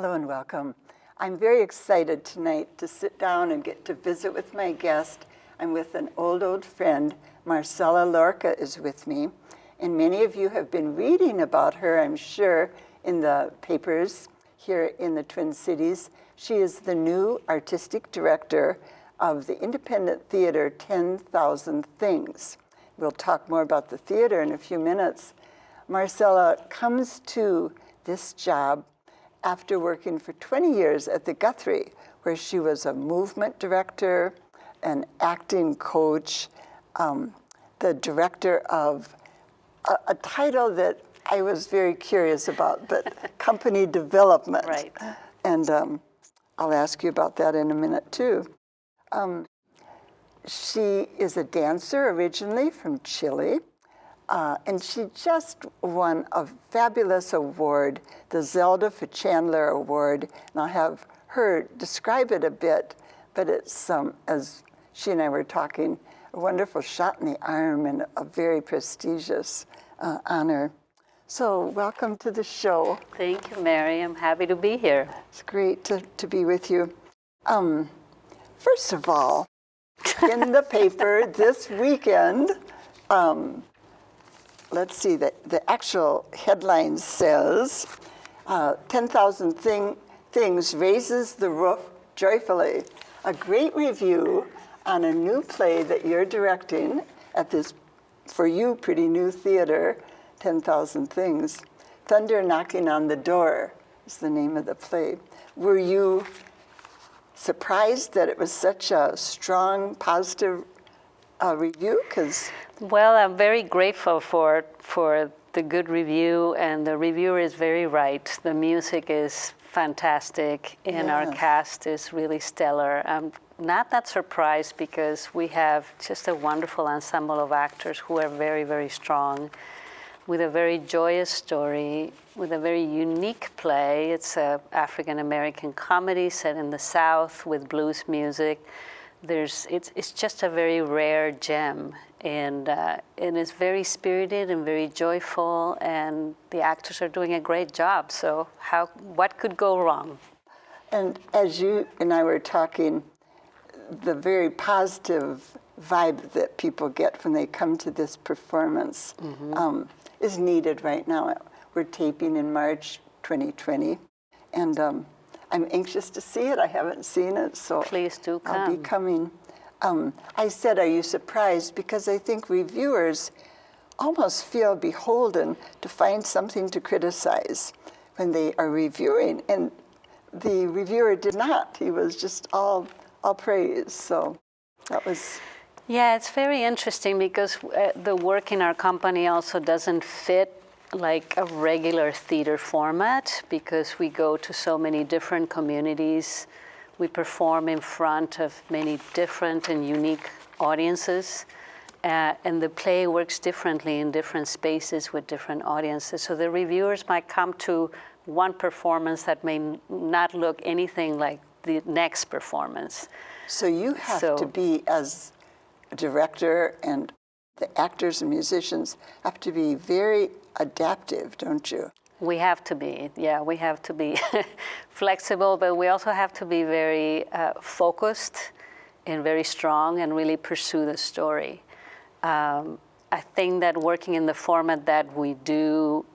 Hello and welcome. I'm very excited tonight to sit down and get to visit with my guest. I'm with an old friend. Marcela Lorca is with me. And many of you have been reading about her, I'm sure, in the papers here in the Twin Cities. She is the new artistic director of the independent theater 10,000 Things. We'll talk more about the theater in a few minutes. Marcela comes to this job after working for 20 years at the Guthrie, where she was a movement director, an acting coach, the director of a title that I was very curious about, but company development. Right. And I'll ask you about that in a minute too. She is a dancer originally from Chile, and she just won a fabulous award, the Zelda Fichandler Award, and I'll have her describe it a bit, but it's, as she and I were talking, a wonderful shot in the arm and a very prestigious honor. So welcome to the show. Thank you, Mary. I'm happy to be here. It's great to be with you. First of all, in the paper this weekend, let's see, the actual headline says, 10,000 Things raises the roof joyfully. A great review on a new play that you're directing at this, for you, pretty new theater, 10,000 Things. Thunder Knocking on the Door is the name of the play. Were you surprised that it was such a strong, positive review? Well, I'm very grateful for the good review, and the reviewer is very right. The music is fantastic, and our cast is really stellar. I'm not that surprised because we have just a wonderful ensemble of actors who are very, very strong, with a very joyous story, with a very unique play. It's an African-American comedy set in the South with blues music. It's just a very rare gem, and it's very spirited and very joyful, and the actors are doing a great job. So what could go wrong? And as you and I were talking, the very positive vibe that people get when they come to this performance is needed right now. We're taping in March 2020, and I'm anxious to see it. I haven't seen it, so please do come. I'll be coming. I said, are you surprised? Because I think reviewers almost feel beholden to find something to criticize when they are reviewing, and the reviewer did not. He was just all praise, so that was... Yeah, it's very interesting because the work in our company also doesn't fit like a regular theater format, because we go to so many different communities. We perform in front of many different and unique audiences, and the play works differently in different spaces with different audiences. So the reviewers might come to one performance that may not look anything like the next performance. So you have to be, as a director, and the actors and musicians have to be very adaptive, don't you? We have to be, yeah, we have to be flexible, but we also have to be very focused and very strong and really pursue the story. I think that working in the format that we do,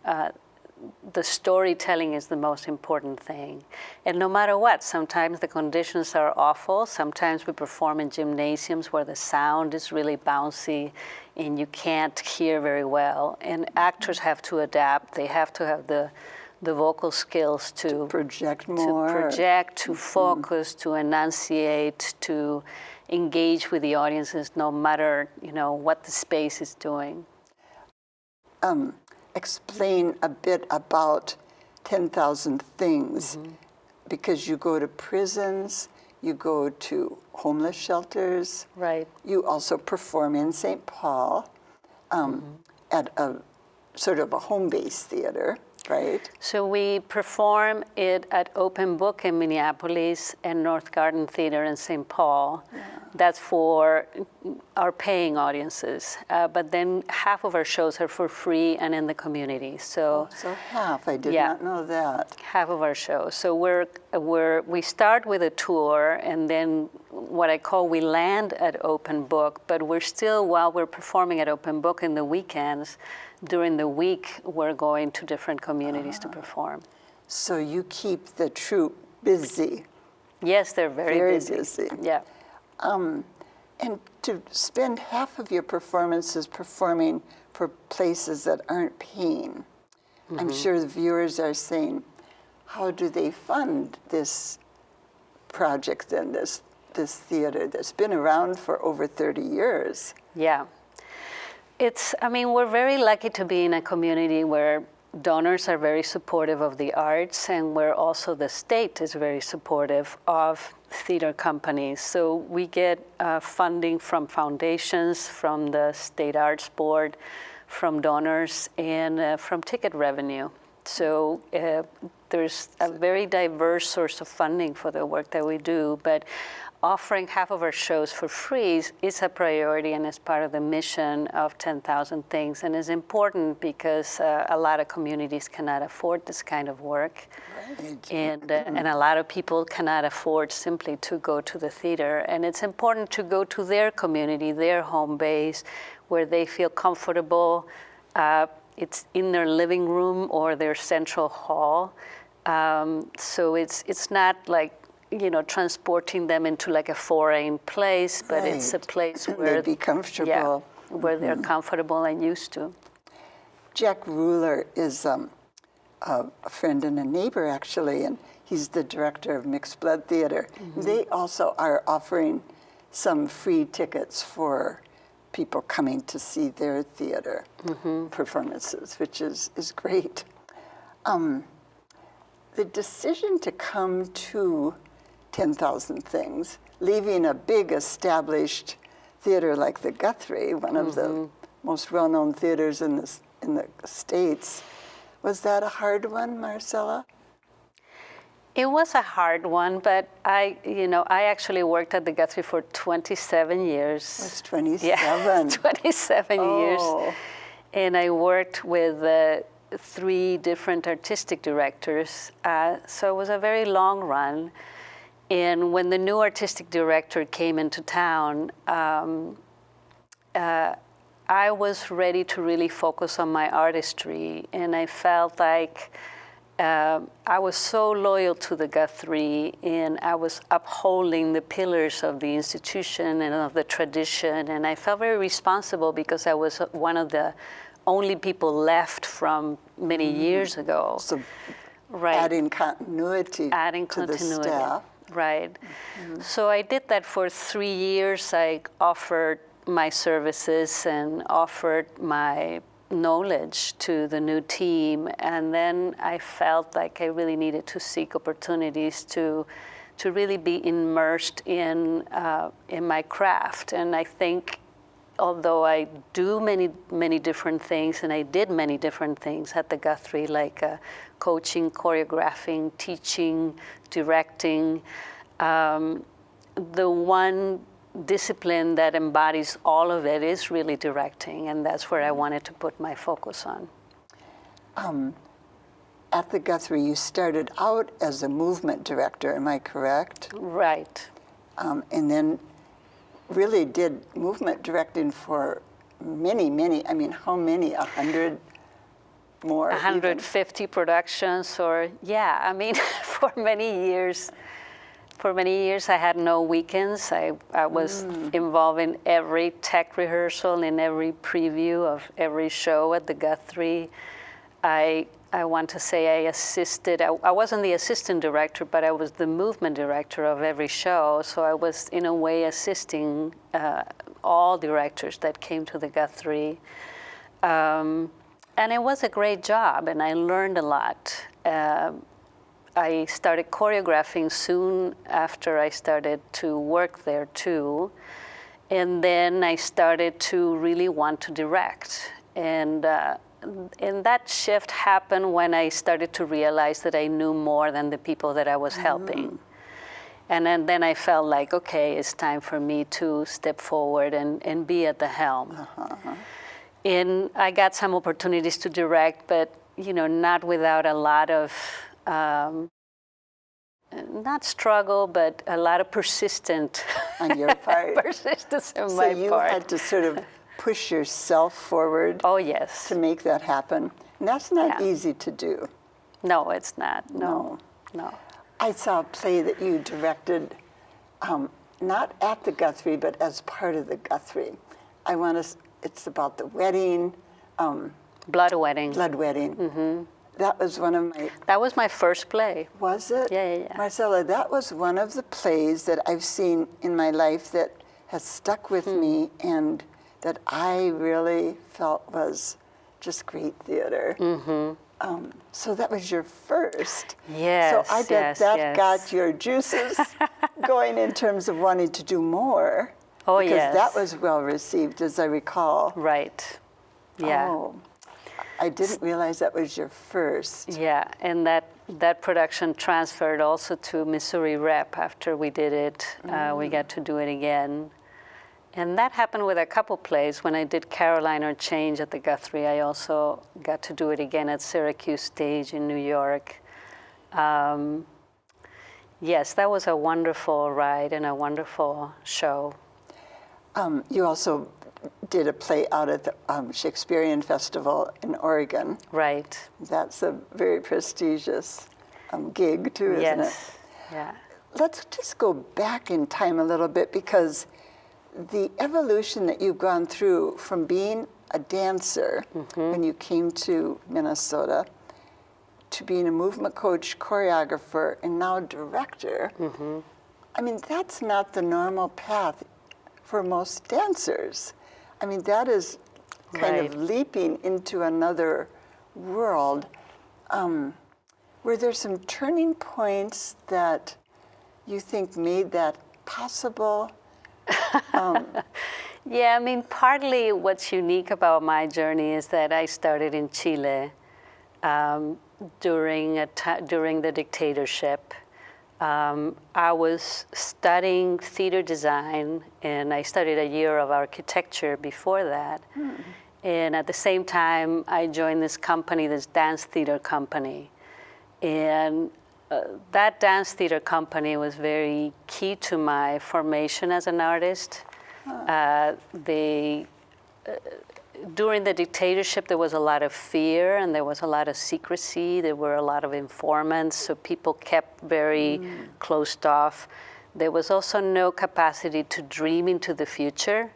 the storytelling is the most important thing. And no matter what, sometimes the conditions are awful. Sometimes we perform in gymnasiums where the sound is really bouncy and you can't hear very well. And actors have to adapt. They have to have the vocal skills to project more. To project, to focus, to enunciate, to engage with the audiences, no matter, what the space is doing. Explain a bit about 10,000 Things, because you go to prisons, you go to homeless shelters. Right. You also perform in St. Paul at a sort of a home-based theater. right? So we perform it at Open Book in Minneapolis and North Garden Theater in St. Paul. Yeah. That's for our paying audiences. But then half of our shows are for free and in the community. So half, I did not know that. Half of our shows. So we start with a tour, and then what I call we land at Open Book, but we're still, while we're performing at Open Book in the weekends, during the week, we're going to different communities to perform. So you keep the troupe busy. Yes, they're very busy. Yeah. And to spend half of your performances performing for places that aren't paying, I'm sure the viewers are saying, how do they fund this project and this theater that's been around for over 30 years? Yeah. We're very lucky to be in a community where donors are very supportive of the arts, and where also the state is very supportive of theater companies. So we get funding from foundations, from the State Arts Board, from donors, and from ticket revenue. So there's a very diverse source of funding for the work that we do, but offering half of our shows for free is a priority and is part of the mission of 10,000 Things, and is important because a lot of communities cannot afford this kind of work. Right. And a lot of people cannot afford simply to go to the theater. And it's important to go to their community, their home base, where they feel comfortable. It's in their living room or their central hall. So it's not like, transporting them into like a foreign place, but it's a place where they'd be comfortable. Yeah, where they're comfortable and used to. Jack Ruler is a friend and a neighbor, actually, and he's the director of Mixed Blood Theater. They also are offering some free tickets for people coming to see their theater performances, which is great. The decision to come to 10,000 Things, leaving a big established theater like the Guthrie, one of the most well-known theaters in the States, was that a hard one, Marcela? It was a hard one, but I actually worked at the Guthrie for 27 years. That's 27. Yeah, 27 years. And I worked with 3 different artistic directors, so it was a very long run. And when the new artistic director came into town, I was ready to really focus on my artistry, and I felt like I was so loyal to the Guthrie, and I was upholding the pillars of the institution and of the tradition, and I felt very responsible because I was one of the only people left from many years ago. So adding continuity to the staff. Right. So I did that for 3 years. I offered my services and offered my knowledge to the new team, and then I felt like I really needed to seek opportunities to really be immersed in my craft. And I think, although I do many different things, and I did many different things at the Guthrie, like coaching, choreographing, teaching, directing, the one discipline that embodies all of it is really directing, and that's where I wanted to put my focus on. At the Guthrie, you started out as a movement director, am I correct? Right. And then really did movement directing for many, how many, 100 more? 150 even? Productions, or, for many years. For many years, I had no weekends. I was involved in every tech rehearsal, in every preview of every show at the Guthrie. I want to say I assisted. I wasn't the assistant director, but I was the movement director of every show. So I was, in a way, assisting all directors that came to the Guthrie. And it was a great job, and I learned a lot. I started choreographing soon after I started to work there too. And then I started to really want to direct. And that shift happened when I started to realize that I knew more than the people that I was helping. And then I felt like, okay, it's time for me to step forward and be at the helm. And I got some opportunities to direct, but not without a lot of, not struggle, but a lot of persistent on your part. persistence on my part. So you had to sort of push yourself forward. Oh, yes. To make that happen. And that's not easy to do. No, it's not. No. I saw a play that you directed, not at the Guthrie, but as part of the Guthrie. It's about the wedding. Blood Wedding. Blood Wedding. Mm-hmm. That was one of my... That was my first play. Was it? Yeah. Marcela, that was one of the plays that I've seen in my life that has stuck with me and that I really felt was just great theater. So that was your first. Yes. So I bet that got your juices going in terms of wanting to do more. Oh, because that was well received, as I recall. Right. Yeah. Oh, I didn't realize that was your first. Yeah, and that production transferred also to Missouri Rep after we did it. We got to do it again. And that happened with a couple plays. When I did Caroline or Change at the Guthrie, I also got to do it again at Syracuse Stage in New York. Yes, that was a wonderful ride and a wonderful show. You also did a play out at the Shakespearean Festival in Oregon. Right. That's a very prestigious gig too, isn't it? Yes. Yeah. Let's just go back in time a little bit, because the evolution that you've gone through from being a dancer when you came to Minnesota to being a movement coach, choreographer, and now director, I mean, that's not the normal path for most dancers. I mean, that is kind of leaping into another world. Were there some turning points that you think made that possible? Yeah, I mean, partly what's unique about my journey is that I started in Chile during the dictatorship. I was studying theater design, and I studied a year of architecture before that. And at the same time, I joined this company, this dance theater company. And that dance theater company was very key to my formation as an artist. During the dictatorship, there was a lot of fear and there was a lot of secrecy. There were a lot of informants, so people kept very closed off. There was also no capacity to dream into the future.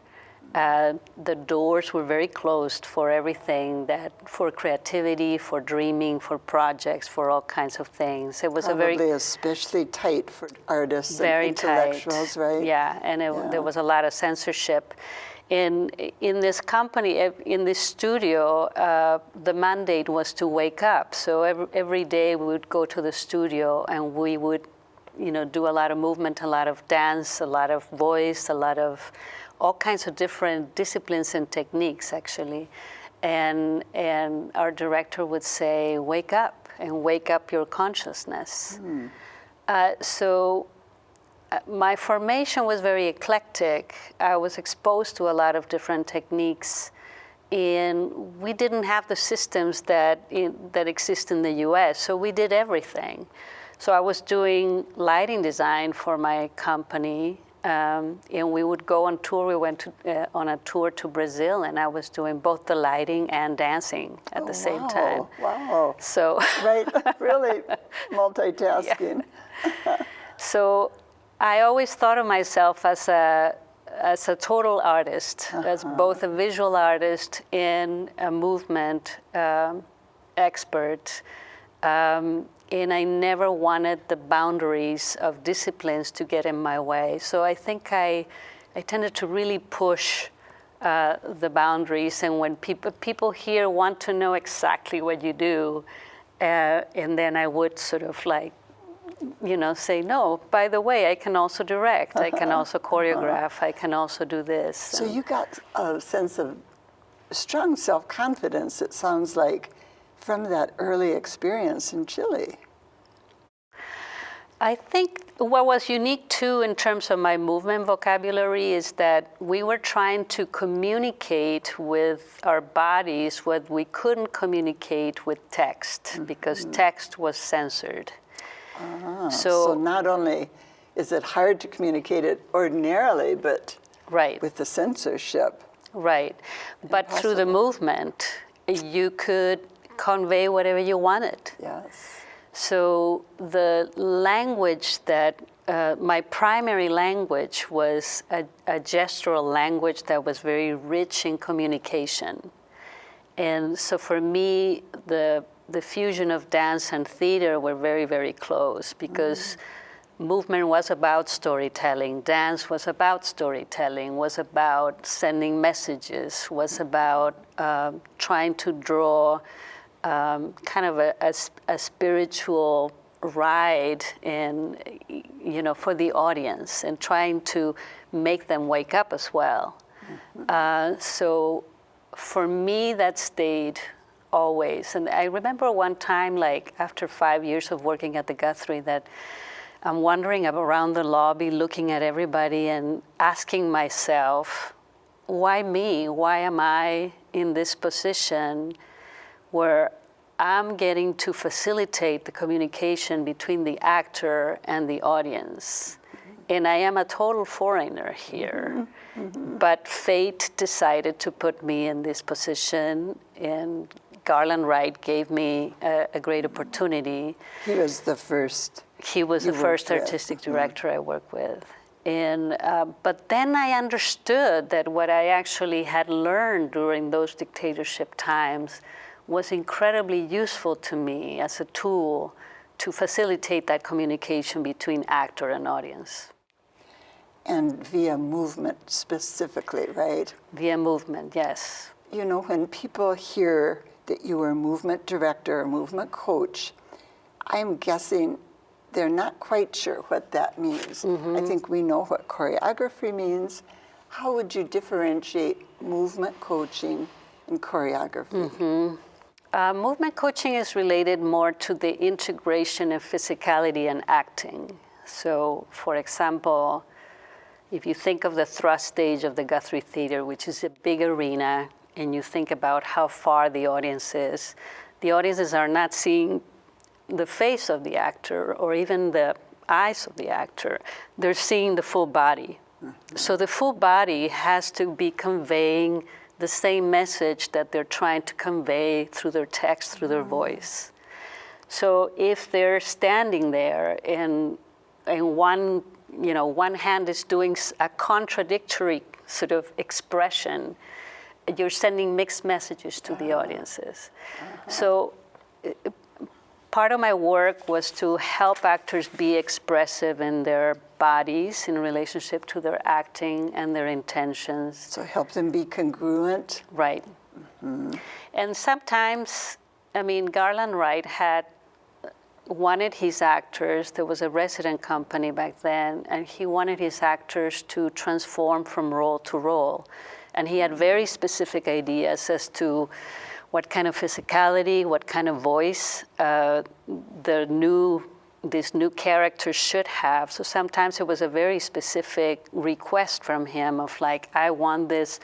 The doors were very closed for everything, for creativity, for dreaming, for projects, for all kinds of things. It was Probably especially tight for artists and intellectuals, right? Yeah, and there was a lot of censorship. In this company, in this studio, the mandate was to wake up. So every day we would go to the studio and we would, do a lot of movement, a lot of dance, a lot of voice, a lot of all kinds of different disciplines and techniques, actually. And our director would say, wake up and wake up your consciousness. So my formation was very eclectic. I was exposed to a lot of different techniques, and we didn't have the systems that exist in the US, so we did everything. So I was doing lighting design for my company, and we would go on tour. We went on a tour to Brazil, and I was doing both the lighting and dancing at the same time. Wow. So right, really multitasking. So I always thought of myself as a total artist, as both a visual artist and a movement expert. And I never wanted the boundaries of disciplines to get in my way. So I think I tended to really push the boundaries. And when people here want to know exactly what you do, and then I would sort of like, say, no, by the way, I can also direct, I can also choreograph, I can also do this. So you got a sense of strong self-confidence, it sounds like, from that early experience in Chile. I think what was unique too in terms of my movement vocabulary is that we were trying to communicate with our bodies what we couldn't communicate with text because text was censored. So not only is it hard to communicate it ordinarily, but right. with the censorship. Right. But through the movement, you could convey whatever you wanted. Yes. So the language that, my primary language was a gestural language that was very rich in communication. And so for me, the fusion of dance and theater were very, very close because movement was about storytelling, dance was about storytelling, was about sending messages, was about trying to draw kind of a spiritual ride in, for the audience and trying to make them wake up as well. So for me, that stayed always. And I remember one time, like after 5 years of working at the Guthrie, that I'm wandering around the lobby, looking at everybody and asking myself, why me? Why am I in this position where I'm getting to facilitate the communication between the actor and the audience? And I am a total foreigner here. But fate decided to put me in this position, and Garland Wright gave me a great opportunity. He was the first. He was the first artistic director I worked with. And, but then I understood that what I actually had learned during those dictatorship times was incredibly useful to me as a tool to facilitate that communication between actor and audience. And via movement specifically, right? Via movement, yes. You know, when people hear that you were a movement director or movement coach, I'm guessing they're not quite sure what that means. I think we know what choreography means. How would you differentiate movement coaching and choreography? Movement coaching is related more to the integration of physicality and acting. So, for example, if you think of the thrust stage of the Guthrie Theater, which is a big arena, and you think about how far the audiences are not seeing the face of the actor or even the eyes of the actor. They're seeing the full body. So the full body has to be conveying the same message that they're trying to convey through their text, through their voice. So if they're standing there and one hand is doing a contradictory sort of expression, you're sending mixed messages to the audiences. So part of my work was to help actors be expressive in their bodies in relationship to their acting and their intentions. So help them be congruent. Right. And sometimes, Garland Wright had wanted his actors, there was a resident company back then, and he wanted his actors to transform from role to role. And he had very specific ideas as to what kind of physicality, what kind of voice this new character should have. So sometimes it was a very specific request from him of like, I want this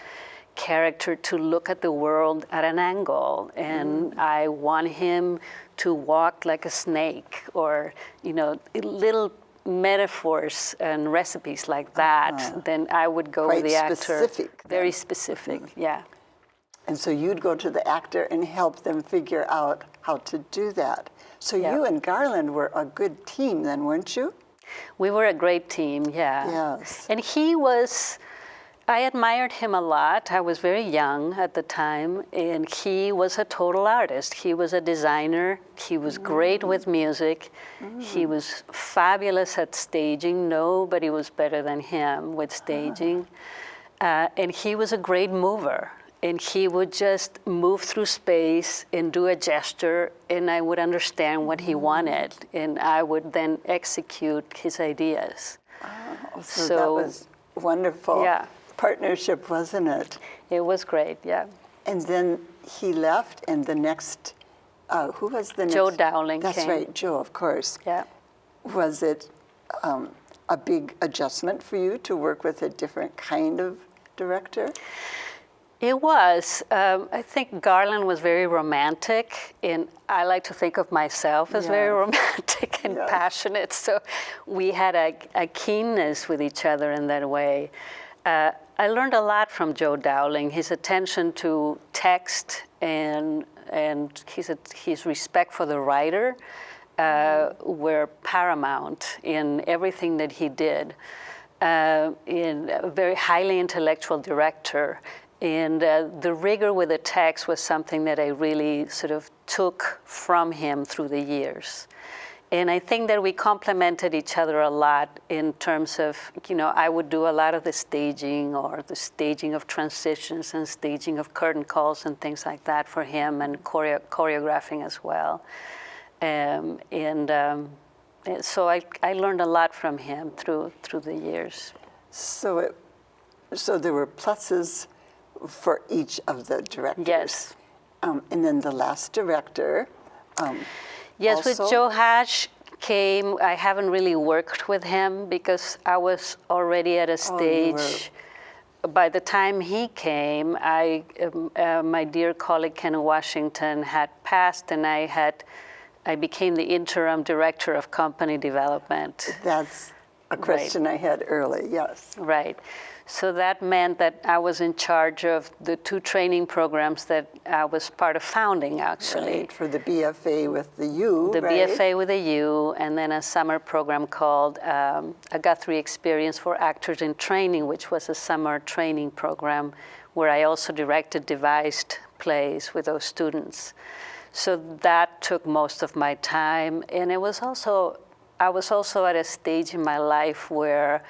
character to look at the world at an angle, and I want him to walk like a snake, or little metaphors and recipes like that. Then I would go with the actor. Specific, very specific, yeah. And so you'd go to the actor and help them figure out how to do that. So you and Garland were a good team then, weren't you? We were a great team, yeah. Yes. And I admired him a lot. I was very young at the time, and he was a total artist. He was a designer. He was great with music. He was fabulous at staging. Nobody was better than him with staging. And he was a great mover. And he would just move through space and do a gesture, and I would understand what he wanted, and I would then execute his ideas. So that was wonderful. Yeah. Partnership, wasn't it? It was great, yeah. And then he left, and the next, who was the next? Joe Dowling That's came. right, Joe, of course. Yeah. Was it a big adjustment for you to work with a different kind of director? It was. I think Garland was very romantic, and I like to think of myself as very romantic and passionate. So we had a keenness with each other in that way. I learned a lot from Joe Dowling. His attention to text and his respect for the writer were paramount in everything that he did. In a very highly intellectual director. And the rigor with the text was something that I really sort of took from him through the years. And I think that we complemented each other a lot in terms of, I would do a lot of the staging or the staging of transitions and staging of curtain calls and things like that for him, and choreographing as well. So I learned a lot from him through the years. So there were pluses for each of the directors. Yes. And then the last director. Yes, also? with Joe Hatch came, I haven't really worked with him because I was already at a stage. By the time he came, my dear colleague Ken Washington had passed, and I became the interim director of company development. That's a question I had early, yes. Right. So that meant that I was in charge of the 2 training programs that I was part of founding, actually. Right, for the BFA with the U, The right? BFA with a U, and then a summer program called a Guthrie Experience for Actors in Training, which was a summer training program where I also directed devised plays with those students. So that took most of my time, and I was also at a stage in my life where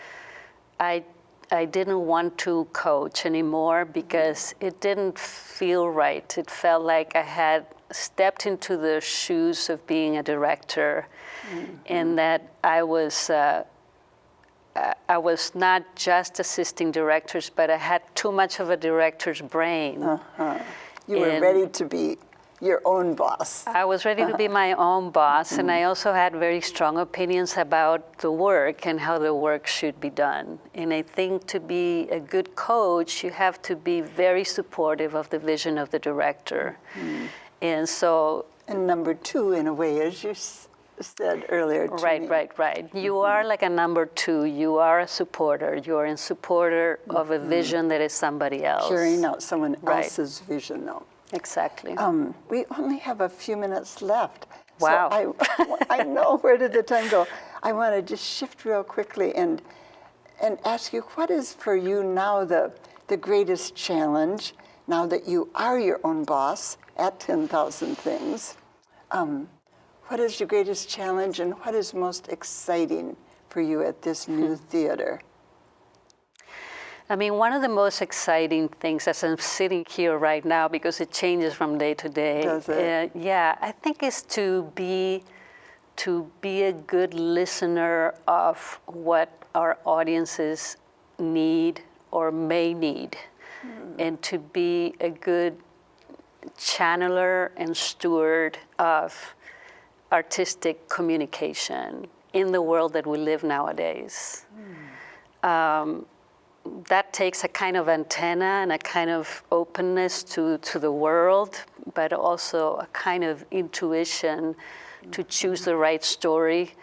I didn't want to coach anymore because it didn't feel right. It felt like I had stepped into the shoes of being a director, and that I was not just assisting directors, but I had too much of a director's brain. You were ready to be your own boss. I was ready to be my own boss, and I also had very strong opinions about the work and how the work should be done. And I think to be a good coach, you have to be very supportive of the vision of the director. And so... And number 2, in a way, as you said earlier to me. Right. You are like a number 2. You are a supporter. You are a supporter of a vision that is somebody else. Carrying out someone else's vision, though. Exactly. We only have a few minutes left. Wow. So I know, where did the time go? I want to just shift real quickly and ask you, what is for you now the greatest challenge, now that you are your own boss at 10,000 Things? What is your greatest challenge, and what is most exciting for you at this new theater? I mean, one of the most exciting things as I'm sitting here right now, because it changes from day to day. Does it? I think is to be a good listener of what our audiences need or may need, and to be a good channeler and steward of artistic communication in the world that we live nowadays. That takes a kind of antenna and a kind of openness to the world, but also a kind of intuition to choose the right story,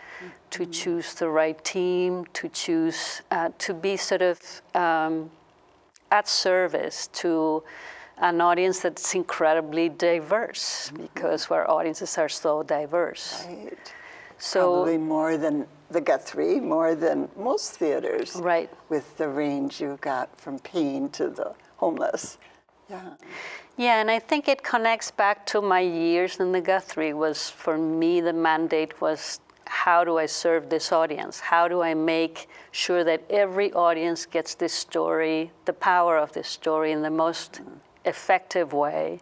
to choose the right team, to choose to be sort of at service to an audience that's incredibly diverse, because our audiences are so diverse. Right. So probably more than the Guthrie, more than most theaters. Right. With the range you've got from pain to the homeless. Yeah, and I think it connects back to my years in the Guthrie. Was, for me, the mandate was, how do I serve this audience? How do I make sure that every audience gets this story, the power of this story, in the most effective way?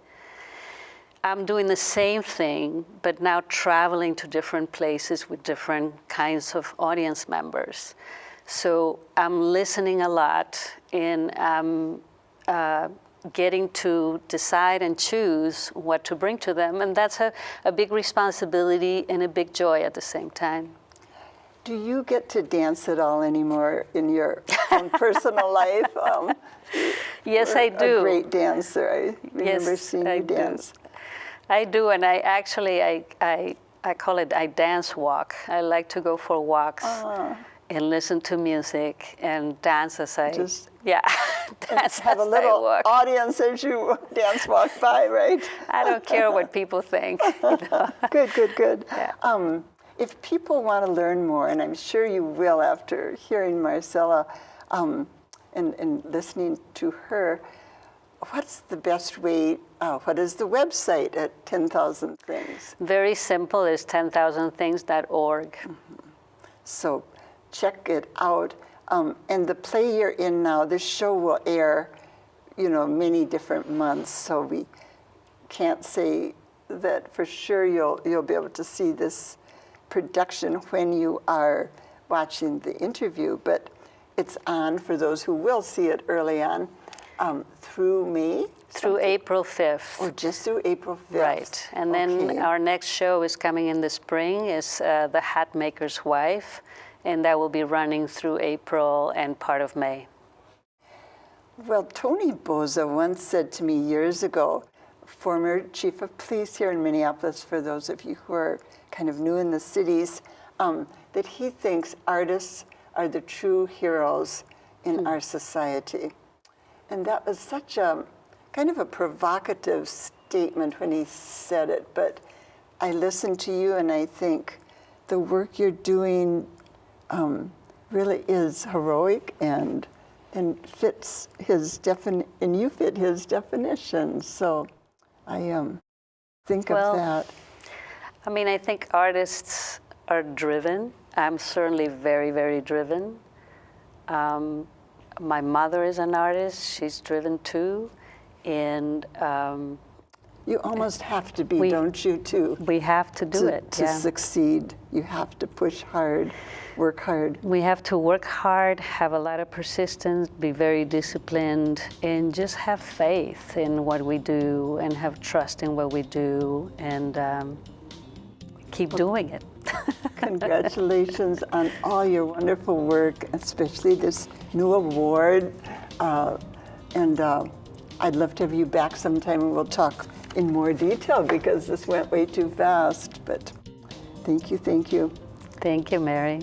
I'm doing the same thing, but now traveling to different places with different kinds of audience members. So I'm listening a lot, and I'm getting to decide and choose what to bring to them. And that's a big responsibility and a big joy at the same time. Do you get to dance at all anymore in your own personal life? Yes, I do. A great dancer. I remember Yes, seeing I you do. dance. I do, and I actually, I call it, I dance walk. I like to go for walks and listen to music and dance as I, Just dance have a as I little walk. audience as you dance walk by, right? I don't care what people think. Good. Yeah. If people want to learn more, and I'm sure you will after hearing Marcela and listening to her, what's the best way, what is the website at 10,000 Things? Very simple, is 10,000things.org. So check it out. And the play you're in now, this show will air, many different months, so we can't say that for sure you'll be able to see this production when you are watching the interview, but it's on for those who will see it early on through May? Through April 5th. Or just through April 5th. Right. And then our next show is coming in the spring, is The Hat Maker's Wife, and that will be running through April and part of May. Well, Tony Boza once said to me years ago, former chief of police here in Minneapolis, for those of you who are kind of new in the cities, that he thinks artists are the true heroes in our society. And that was such a kind of a provocative statement when he said it, but I listen to you and I think the work you're doing really is heroic and fits his and you fit his definition. So I think of that. I mean, I think artists are driven. I'm certainly very, very driven. My mother is an artist. She's driven too. And you almost have to be, don't you, too? We have to do it. To succeed, you have to push hard, work hard. We have to work hard, have a lot of persistence, be very disciplined, and just have faith in what we do and have trust in what we do, and keep doing it. Congratulations on all your wonderful work, especially this new award. And I'd love to have you back sometime and we'll talk in more detail because this went way too fast. But thank you. Thank you, Mary.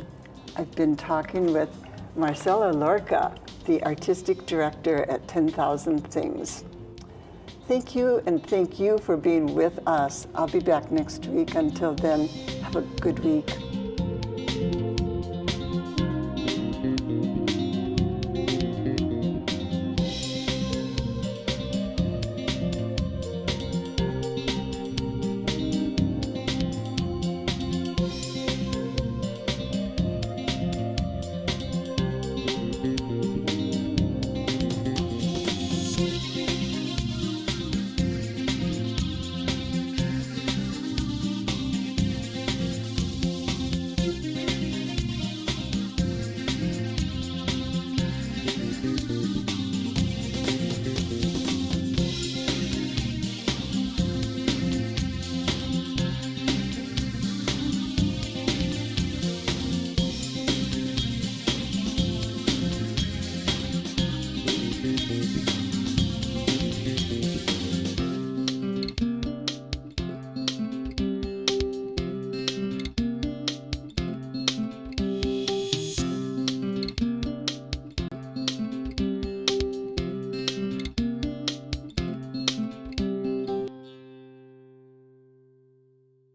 I've been talking with Marcela Lorca, the artistic director at 10,000 Things. Thank you, and thank you for being with us. I'll be back next week. Until then, have a good week.